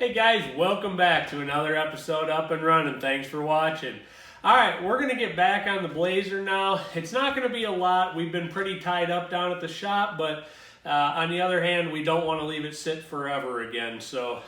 Hey guys, welcome back to another episode Up and Running. Thanks for watching. Alright, we're going to get back on the Blazer now. It's not going to be a lot. We've been pretty tied up down at the shop, but on the other hand, we don't want to leave it sit forever again. So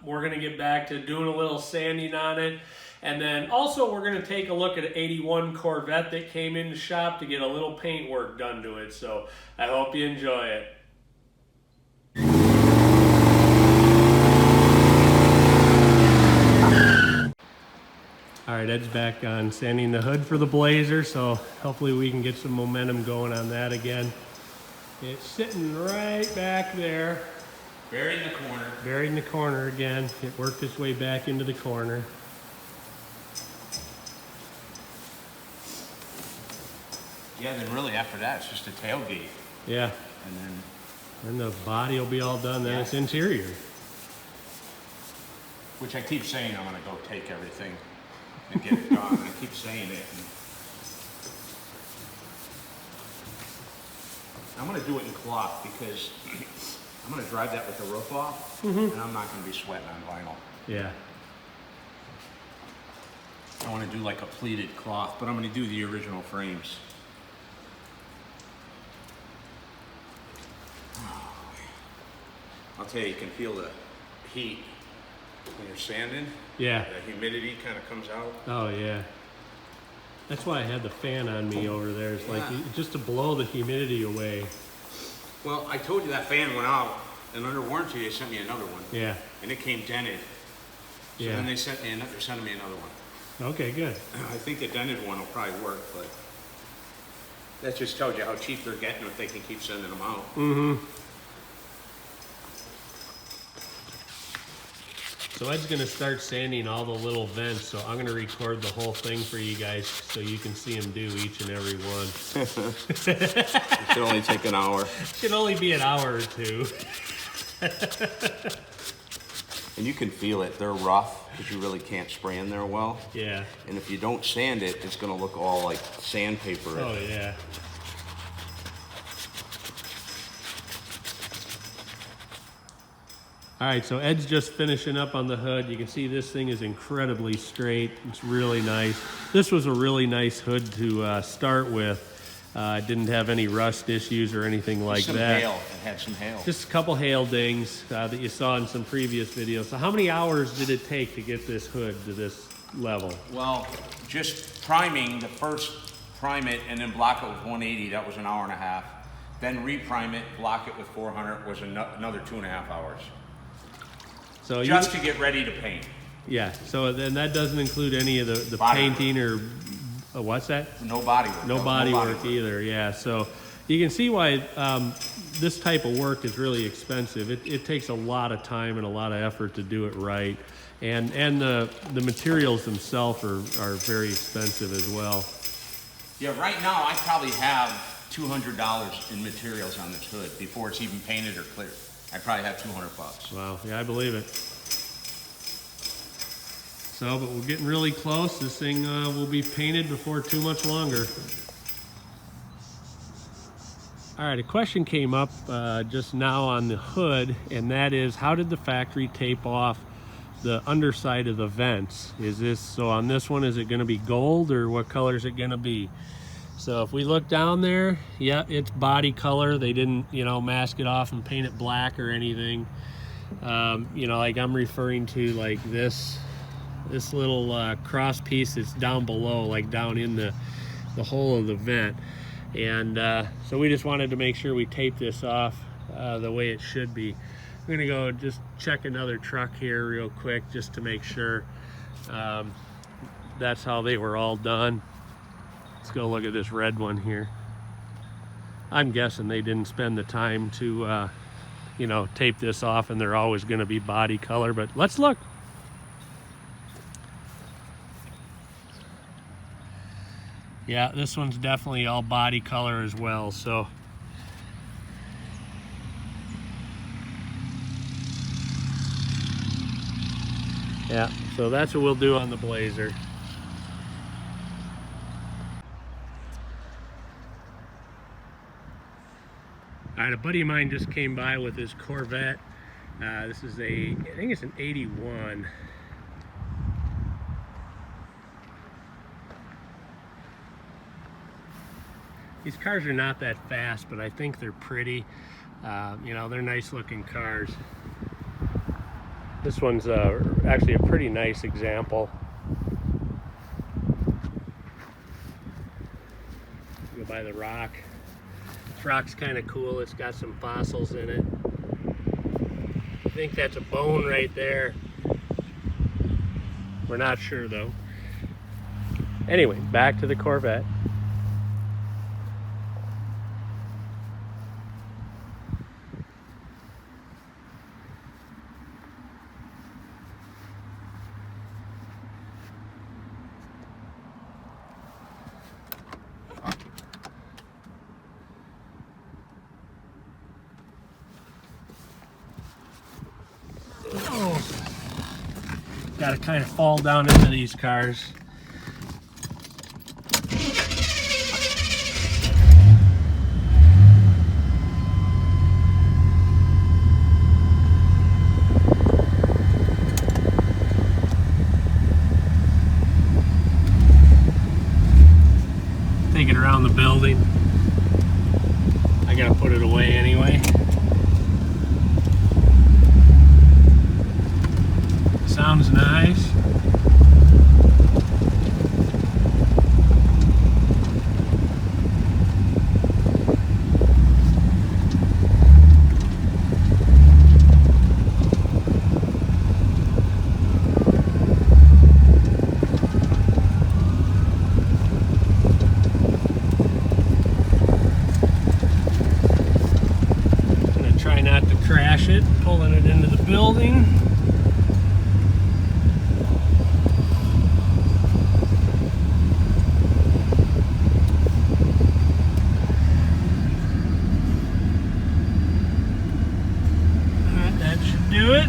we're going to get back to doing a little sanding on it. And then also we're going to take a look at an 81 Corvette that came in the shop to get a little paint work done to it. So I hope you enjoy it. Alright, Ed's back on sanding the hood for the Blazer, so hopefully we can get some momentum going on that again. It's sitting right back there. Buried in the corner. Buried in the corner again. It worked its way back into the corner. Yeah, then really after that, it's just a tailgate. Yeah. And then the body will be all done, then it's interior. Which I keep saying I'm going to go take everything and get it done. I keep saying it. And I'm going to do it in cloth because I'm going to drive that with the roof off, and I'm not going to be sweating on vinyl. Yeah. I want to do like a pleated cloth, but I'm going to do the original frames. I'll tell you, you can feel the heat when you're sanding. Yeah. The humidity kind of comes out. Oh yeah. That's why I had the fan on me over there. It's like just to blow the humidity away. Well, I told you that fan went out, and under warranty they sent me another one. Yeah. And it came dented. So then they sent me they're sending me another one. Okay, good. I think the dented one will probably work, but that just tells you how cheap they're getting if they can keep sending them out. So Ed's going to start sanding all the little vents, so I'm going to record the whole thing for you guys so you can see him do each and every one. It should only take an hour. It should only be an hour or two. And you can feel it. They're rough because you really can't spray in there well. Yeah. And if you don't sand it, it's going to look all like sandpaper. Oh, yeah. All right, so Ed's just finishing up on the hood. You can see this thing is incredibly straight. It's really nice. This was a really nice hood to start with. It didn't have any rust issues or anything like that. Hail. It had some hail. Just a couple hail dings that you saw in some previous videos. So how many hours did it take to get this hood to this level? Well, just priming, the first prime it and then block it with 180, that was an hour and a half. Then reprime it, block it with 400 was another 2.5 hours. So just to get ready to paint. Yeah, so then that doesn't include any of the painting or what's that? No body work. No body work either, yeah. So you can see why this type of work is really expensive. It takes a lot of time and a lot of effort to do it right. And the materials themselves are very expensive as well. Yeah, right now I probably have $200 in materials on this hood before it's even painted or cleared. I probably have 200 bucks. Wow, yeah, I believe it. So, but we're getting really close. This thing will be painted before too much longer. All right, a question came up just now on the hood, and that is, how did the factory tape off the underside of the vents? Is this, so on this one, is it gonna be gold, or what color is it gonna be? So if we look down there, yeah, it's body color. They didn't, mask it off and paint it black or anything. Like I'm referring to like this little cross piece that's down below, like down in the hole of the vent. And so we just wanted to make sure we tape this off the way it should be. I'm gonna go just check another truck here real quick just to make sure that's how they were all done. Let's go look at this red one here. I'm guessing they didn't spend the time to, tape this off, and they're always going to be body color, but let's look. Yeah, this one's definitely all body color as well, so. Yeah, so that's what we'll do on the Blazer. All right, a buddy of mine just came by with his Corvette, This is I think it's an 81. These cars are not that fast, but I think they're pretty. You know, they're nice looking cars. This one's actually a pretty nice example. Go by the rock. This rock's kind of cool. It's got some fossils in it. I think that's a bone right there. We're not sure though. Anyway, back to the Corvette. Got to kind of fall down into these cars. Take it around the building. I got to put it away anyway. Sounds nice. Gonna try not to crash it, pulling it into the building. Do it.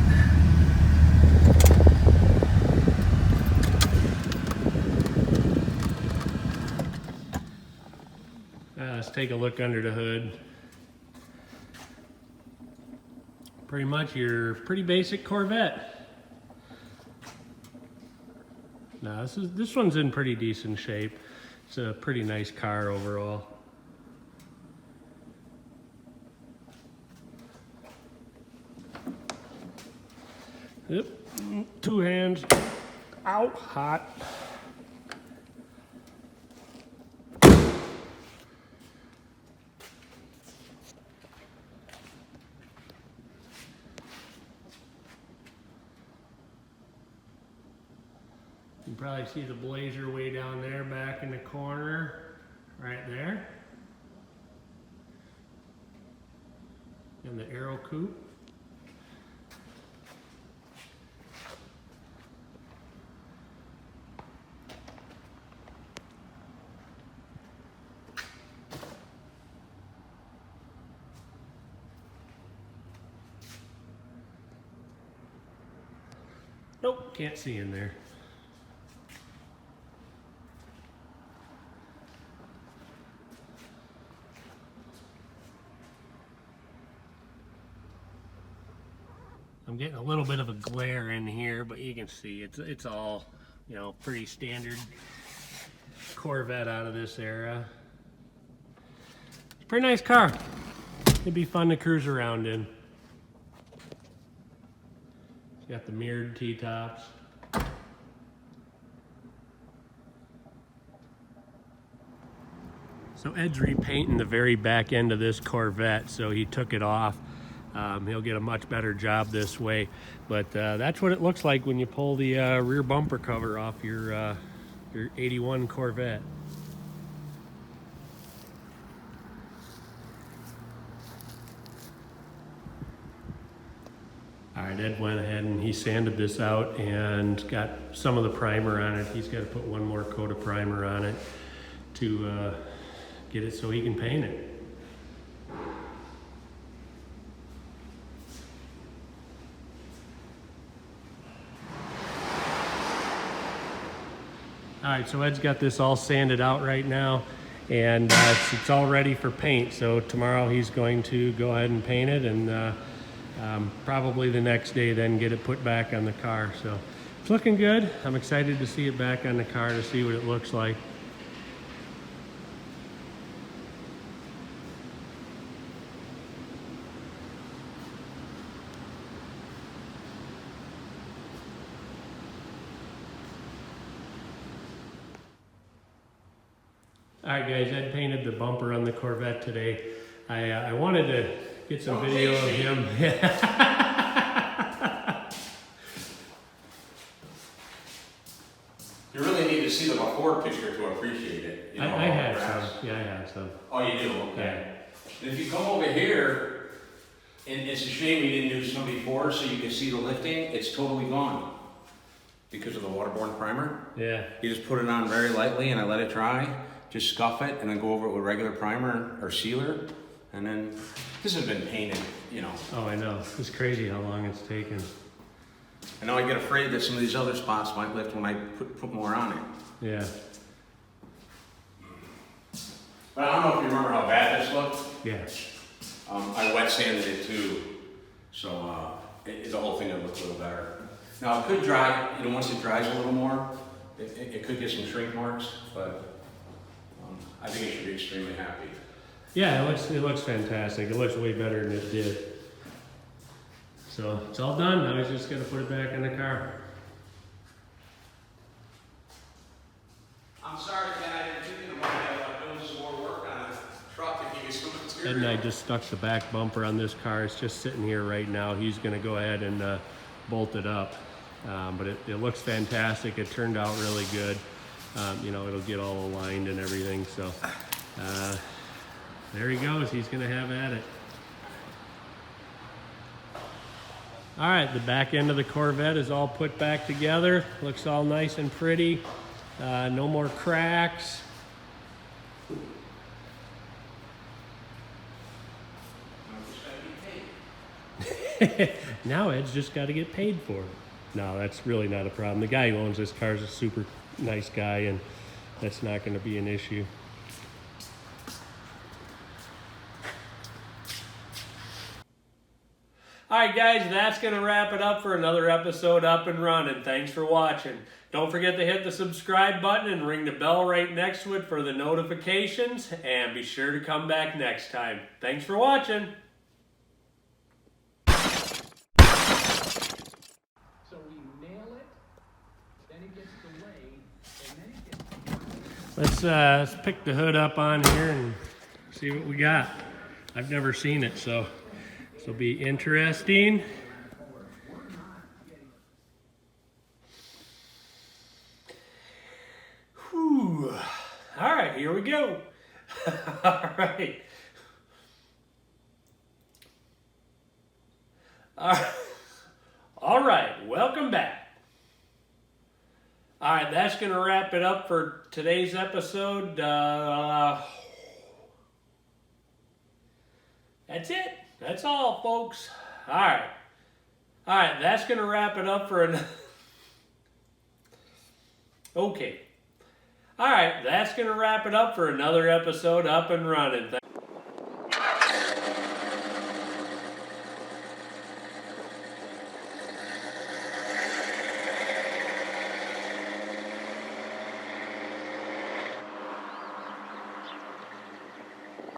Let's take a look under the hood. Pretty much your pretty basic Corvette. Now this one's in pretty decent shape. It's a pretty nice car overall. Yep, 2 hands. Ow, hot. You can probably see the Blazer way down there, back in the corner, right there. And the Aero Coupe. Nope, can't see in there. I'm getting a little bit of a glare in here, but you can see it's all, you know, pretty standard Corvette out of this era. It's a pretty nice car. It'd be fun to cruise around in. Got the mirrored T-tops. So Ed's repainting the very back end of this Corvette, so he took it off. He'll get a much better job this way, but that's what it looks like when you pull the rear bumper cover off your 81 Corvette. All right, Ed went ahead and he sanded this out and got some of the primer on it. He's got to put one more coat of primer on it to get it so he can paint it. All right, so Ed's got this all sanded out right now, and it's all ready for paint. So tomorrow he's going to go ahead and paint it and probably the next day then get it put back on the car. So it's looking good. I'm excited to see it back on the car to see what it looks like. Alright guys, Ed painted the bumper on the Corvette today. I wanted to get some video of him. You really need to see the before picture to appreciate it. You know, I have some. Yeah, I have some. Oh, you do? Okay. And if you come over here, and it's a shame we didn't do some before so you can see the lifting, it's totally gone. Because of the waterborne primer. Yeah. You just put it on very lightly and I let it dry. Just scuff it and then go over it with regular primer or sealer. And then, this has been painted, you know. Oh, I know. It's crazy how long it's taken. I know I get afraid that some of these other spots might lift when I put more on it. Yeah. But I don't know if you remember how bad this looked. Yeah. I wet sanded it too. So the whole thing would look a little better. Now it could dry, you know, once it dries a little more, it could get some shrink marks, but I think it should be extremely happy. Yeah, it looks fantastic. It looks way better than it did. So it's all done. Now he's just gonna put it back in the car. I'm sorry, Ken, I didn't think about doing some more work on the truck to give you some material. Ed and I just stuck the back bumper on this car. It's just sitting here right now. He's gonna go ahead and bolt it up. But it looks fantastic. It turned out really good. You know, it'll get all aligned and everything. So there he goes. He's gonna have at it. All right, the back end of the Corvette is all put back together. Looks all nice and pretty. No more cracks. Now Ed's just got to get paid for it. No, that's really not a problem. The guy who owns this car is a super nice guy, and that's not going to be an issue. All right, guys, that's going to wrap it up for another episode Up and Running. Thanks for watching. Don't forget to hit the subscribe button and ring the bell right next to it for the notifications. And be sure to come back next time. Thanks for watching. So we nail it, then it gets delayed, and then it gets... Let's pick the hood up on here and see what we got. I've never seen it, so this will be interesting. Whew. All right, here we go. All right. All right, welcome back. All right, that's going to wrap it up for today's episode. That's it. That's all, folks. All right. All right, that's going to wrap it up for an... Okay. All right, that's going to wrap it up for another episode Up and Running.